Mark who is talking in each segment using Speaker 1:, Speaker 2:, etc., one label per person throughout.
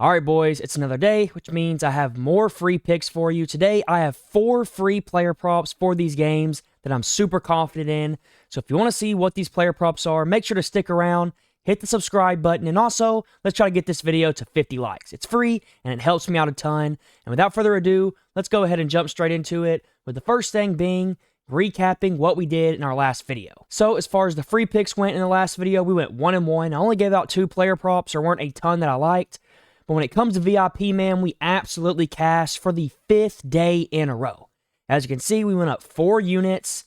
Speaker 1: All right, boys, it's another day, which means I have more free picks for you. Today, I have 4 free player props for these games that I'm super confident in. So if you want to see what these player props are, make sure to stick around, hit the subscribe button, and also, let's try to get this video to 50 likes. It's free, and it helps me out a ton. And without further ado, let's go ahead and jump straight into it, with the first thing being recapping what we did in our last video. So as far as the free picks went in the last video, we went 1-1. I only gave out 2 player props. There weren't a ton that I liked. But when it comes to VIP, man, we absolutely cashed for the 5th day in a row. As you can see, we went up 4 units.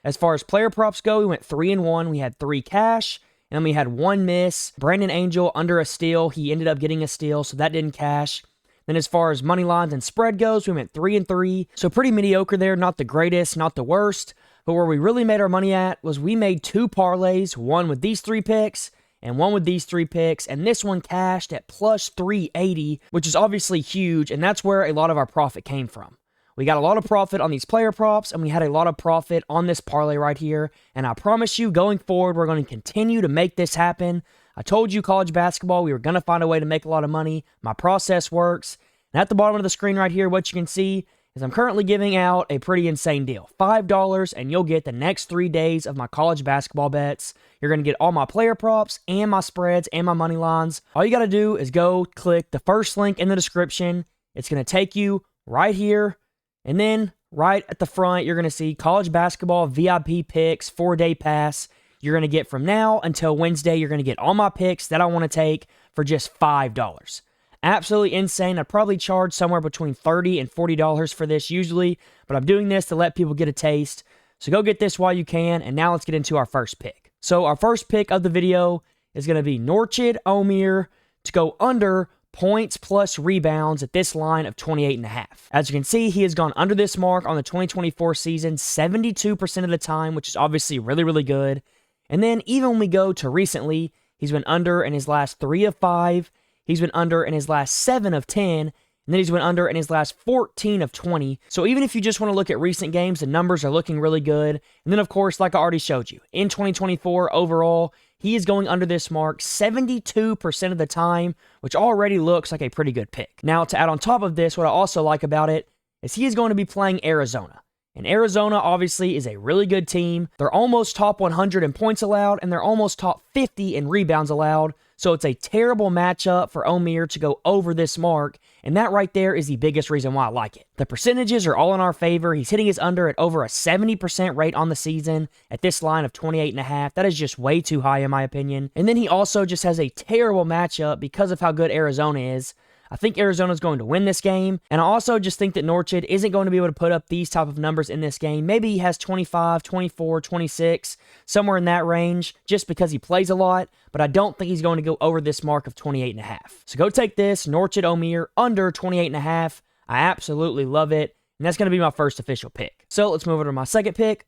Speaker 1: As far as player props go, we went 3-1. We had 3 cash, and then we had 1 miss. Brandon Angel under a steal. He ended up getting a steal, so that didn't cash. Then as far as money lines and spread goes, we went 3-3. So pretty mediocre there. Not the greatest, not the worst. But where we really made our money at was we made 2 parlays, one with these 3 picks, and one with these 3 picks, and this one cashed at plus 380, which is obviously huge, and that's where a lot of our profit came from. We got a lot of profit on these player props, and we had a lot of profit on this parlay right here, and I promise you, going forward, we're going to continue to make this happen. I told you college basketball, we were going to find a way to make a lot of money. My process works, and at the bottom of the screen right here, what you can see is I'm currently giving out a pretty insane deal. $5, and you'll get the next 3 days of my college basketball bets. You're going to get all my player props and my spreads and my money lines. All you got to do is go click the first link in the description. It's going to take you right here, and then right at the front, you're going to see college basketball VIP picks, 4-day pass. You're going to get from now until Wednesday, you're going to get all my picks that I want to take for just $5. Absolutely insane. I'd probably charge somewhere between $30 and $40 for this usually, but I'm doing this to let people get a taste. So go get this while you can, and now let's get into our first pick. So our first pick of the video is going to be Norchid Omier to go under points plus rebounds at this line of 28.5. As you can see, he has gone under this mark on the 2024 season 72% of the time, which is obviously really, really good. And then even when we go to recently, he's been under in his last 3 of 5. He's been under in his last 7 of 10, and then he's been under in his last 14 of 20. So even if you just want to look at recent games, the numbers are looking really good. And then, of course, like I already showed you, in 2024 overall, he is going under this mark 72% of the time, which already looks like a pretty good pick. Now, to add on top of this, what I also like about it is he is going to be playing Arizona. And Arizona, obviously, is a really good team. They're almost top 100 in points allowed, and they're almost top 50 in rebounds allowed. So it's a terrible matchup for Omier to go over this mark, and that right there is the biggest reason why I like it. The percentages are all in our favor. He's hitting his under at over a 70% rate on the season at this line of 28.5. That is just way too high in my opinion. And then he also just has a terrible matchup because of how good Arizona is. I think Arizona's going to win this game, and I also just think that Norchid isn't going to be able to put up these type of numbers in this game. Maybe he has 25, 24, 26, somewhere in that range, just because he plays a lot, but I don't think he's going to go over this mark of 28.5. So go take this, Norchid Omier, under 28.5. I absolutely love it, and that's going to be my first official pick. So let's move over to my second pick.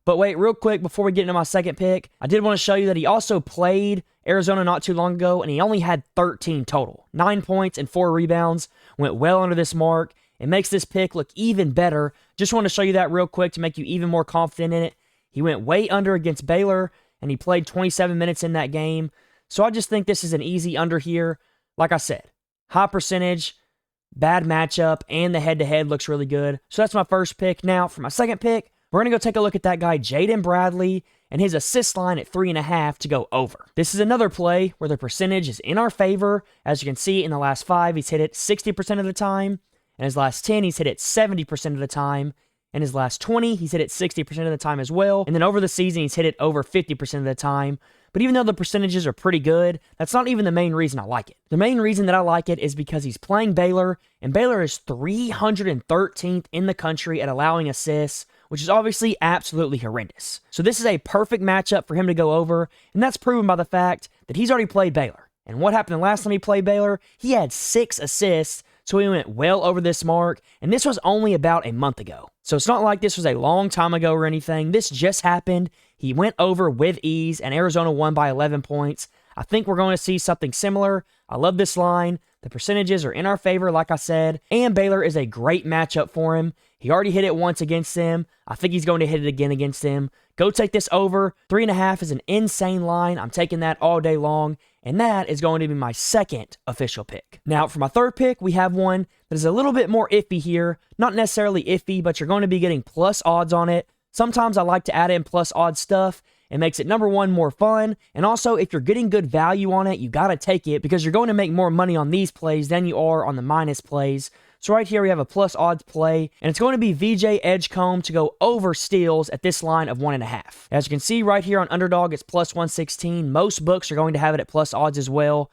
Speaker 1: But wait, real quick, before we get into my second pick, I did want to show you that he also played Arizona not too long ago, and he only had 13 total. 9 points and 4 rebounds, went well under this mark. It makes this pick look even better. Just want to show you that real quick to make you even more confident in it. He went way under against Baylor, and he played 27 minutes in that game. So I just think this is an easy under here. Like I said, high percentage, bad matchup, and the head-to-head looks really good. So that's my first pick. Now, for my second pick, we're going to go take a look at that guy, Jaden Bradley, and his assist line at 3.5 to go over. This is another play where the percentage is in our favor. As you can see, in the last 5, he's hit it 60% of the time. In his last 10, he's hit it 70% of the time. In his last 20, he's hit it 60% of the time as well. And then over the season, he's hit it over 50% of the time. But even though the percentages are pretty good, that's not even the main reason I like it. The main reason that I like it is because he's playing Baylor, and Baylor is 313th in the country at allowing assists, which is obviously absolutely horrendous. So this is a perfect matchup for him to go over, and that's proven by the fact that he's already played Baylor. And what happened the last time he played Baylor? He had 6 assists, so he went well over this mark, and this was only about a month ago. So it's not like this was a long time ago or anything. This just happened. He went over with ease, and Arizona won by 11 points. I think we're going to see something similar. I love this line. The percentages are in our favor, like I said, and Baylor is a great matchup for him. He already hit it once against them. I think he's going to hit it again against them. Go take this over. 3.5 is an insane line. I'm taking that all day long. and that is going to be my second official pick. Now, for my third pick, we have one that is a little bit more iffy here. Not necessarily iffy, but you're going to be getting plus odds on it. Sometimes I like to add in plus odds stuff. It makes it, number one, more fun, and also, if you're getting good value on it, you got to take it because you're going to make more money on these plays than you are on the minus plays. So right here, we have a plus odds play, and it's going to be VJ Edgecombe to go over steals at this line of 1.5. As you can see right here on Underdog, it's plus 116. Most books are going to have it at plus odds as well,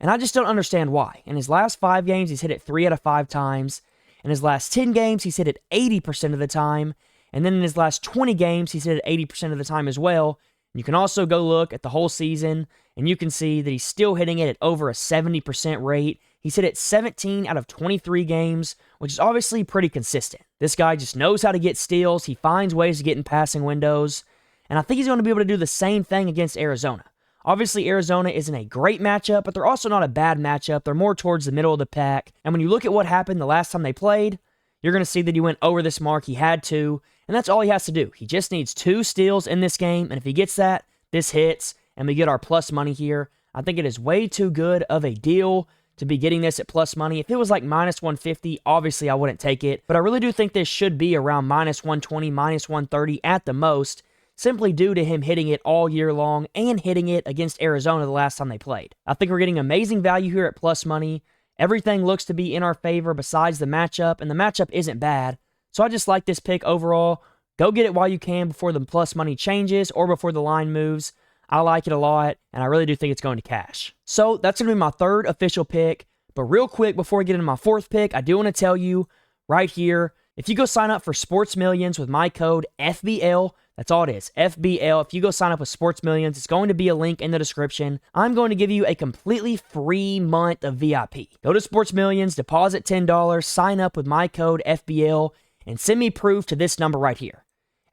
Speaker 1: and I just don't understand why. In his last 5 games, he's hit it 3 out of 5 times. In his last 10 games, he's hit it 80% of the time. And then in his last 20 games, he's hit it 80% of the time as well. You can also go look at the whole season, and you can see that he's still hitting it at over a 70% rate. He's hit it 17 out of 23 games, which is obviously pretty consistent. This guy just knows how to get steals. He finds ways to get in passing windows, and I think he's going to be able to do the same thing against Arizona. Obviously, Arizona isn't a great matchup, but they're also not a bad matchup. They're more towards the middle of the pack, and when you look at what happened the last time they played, you're going to see that he went over this mark. He had to, and that's all he has to do. He just needs 2 steals in this game, and if he gets that, this hits, and we get our plus money here. I think it is way too good of a deal to be getting this at plus money. If it was like minus 150, obviously I wouldn't take it, but I really do think this should be around minus 120, minus 130 at the most, simply due to him hitting it all year long and hitting it against Arizona the last time they played. I think we're getting amazing value here at plus money. Everything looks to be in our favor besides the matchup, and the matchup isn't bad. So I just like this pick overall. Go get it while you can before the plus money changes or before the line moves. I like it a lot, and I really do think it's going to cash. So that's going to be my third official pick. But real quick, before I get into my fourth pick, I do want to tell you right here, if you go sign up for Sports Millions with my code FBL, that's all it is, FBL. If you go sign up with Sports Millions, it's going to be a link in the description. I'm going to give you a completely free month of VIP. Go to Sports Millions, deposit $10, sign up with my code FBL, and send me proof to this number right here.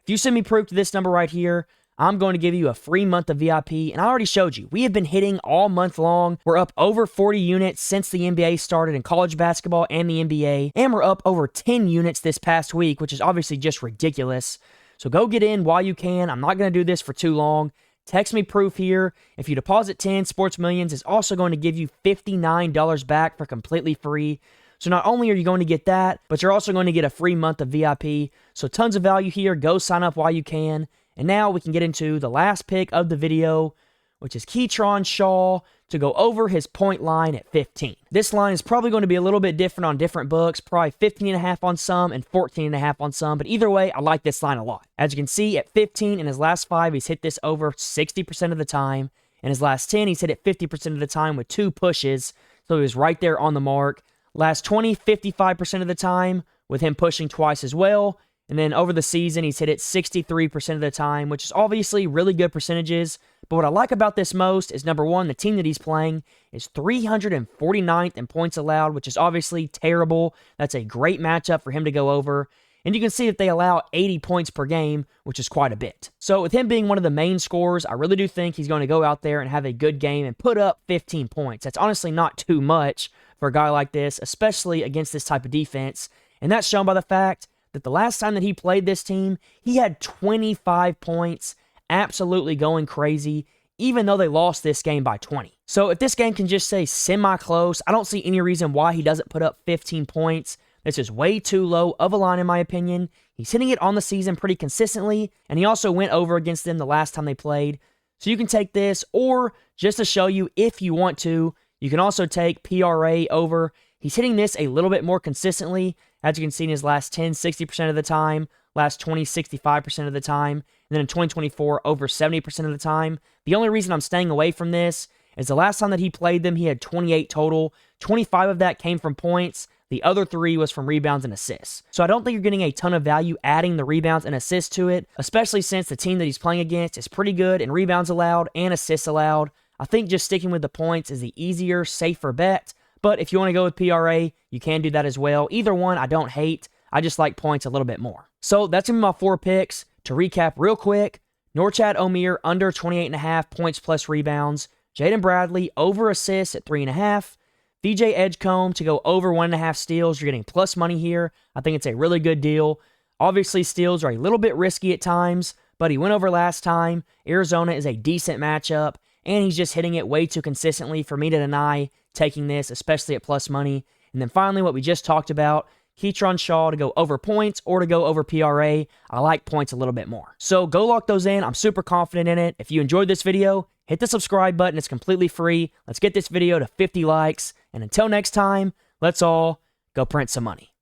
Speaker 1: If you send me proof to this number right here, I'm going to give you a free month of VIP, and I already showed you. We have been hitting all month long. We're up over 40 units since the NBA started in college basketball and the NBA, and we're up over 10 units this past week, which is obviously just ridiculous. So go get in while you can. I'm not going to do this for too long. Text me proof here. If you deposit 10, Sports Millions is also going to give you $59 back for completely free. So not only are you going to get that, but you're also going to get a free month of VIP. So tons of value here. Go sign up while you can. And now we can get into the last pick of the video, which is Keytron Shaw to go over his point line at 15. This line is probably going to be a little bit different on different books, probably 15.5 on some and 14.5 on some, but either way, I like this line a lot. As you can see, at 15 in his last 5, he's hit this over 60% of the time. In his last 10, he's hit it 50% of the time with 2 pushes, so he was right there on the mark. Last 20, 55% of the time with him pushing twice as well. And then over the season, he's hit it 63% of the time, which is obviously really good percentages. But what I like about this most is, number one, the team that he's playing is 349th in points allowed, which is obviously terrible. That's a great matchup for him to go over. And you can see that they allow 80 points per game, which is quite a bit. So with him being one of the main scorers, I really do think he's going to go out there and have a good game and put up 15 points. That's honestly not too much for a guy like this, especially against this type of defense. And that's shown by the fact that the last time that he played this team, he had 25 points, absolutely going crazy, even though they lost this game by 20. So if this game can just say semi-close, I don't see any reason why he doesn't put up 15 points. This is way too low of a line in my opinion. He's hitting it on the season pretty consistently, and he also went over against them the last time they played. So you can take this, or just to show you if you want to, you can also take PRA over. He's hitting this a little bit more consistently. As you can see in his last 10, 60% of the time, last 20, 65% of the time, and then in 2024, over 70% of the time. The only reason I'm staying away from this is the last time that he played them, he had 28 total. 25 of that came from points. The other 3 was from rebounds and assists. So I don't think you're getting a ton of value adding the rebounds and assists to it, especially since the team that he's playing against is pretty good in rebounds allowed and assists allowed. I think just sticking with the points is the easier, safer bet. But if you want to go with PRA, you can do that as well. Either one, I don't hate. I just like points a little bit more. So that's going to be my 4 picks. To recap real quick, Norchad Omier under 28.5 points plus rebounds. Jaden Bradley over assists at 3.5. VJ Edgecombe to go over 1.5 steals. You're getting plus money here. I think it's a really good deal. Obviously, steals are a little bit risky at times, but he went over last time. Arizona is a decent matchup. and he's just hitting it way too consistently for me to deny taking this, especially at plus money. And then finally, what we just talked about, Keatron Shaw to go over points or to go over PRA. I like points a little bit more. So go lock those in. I'm super confident in it. If you enjoyed this video, hit the subscribe button. It's completely free. Let's get this video to 50 likes. And until next time, let's all go print some money.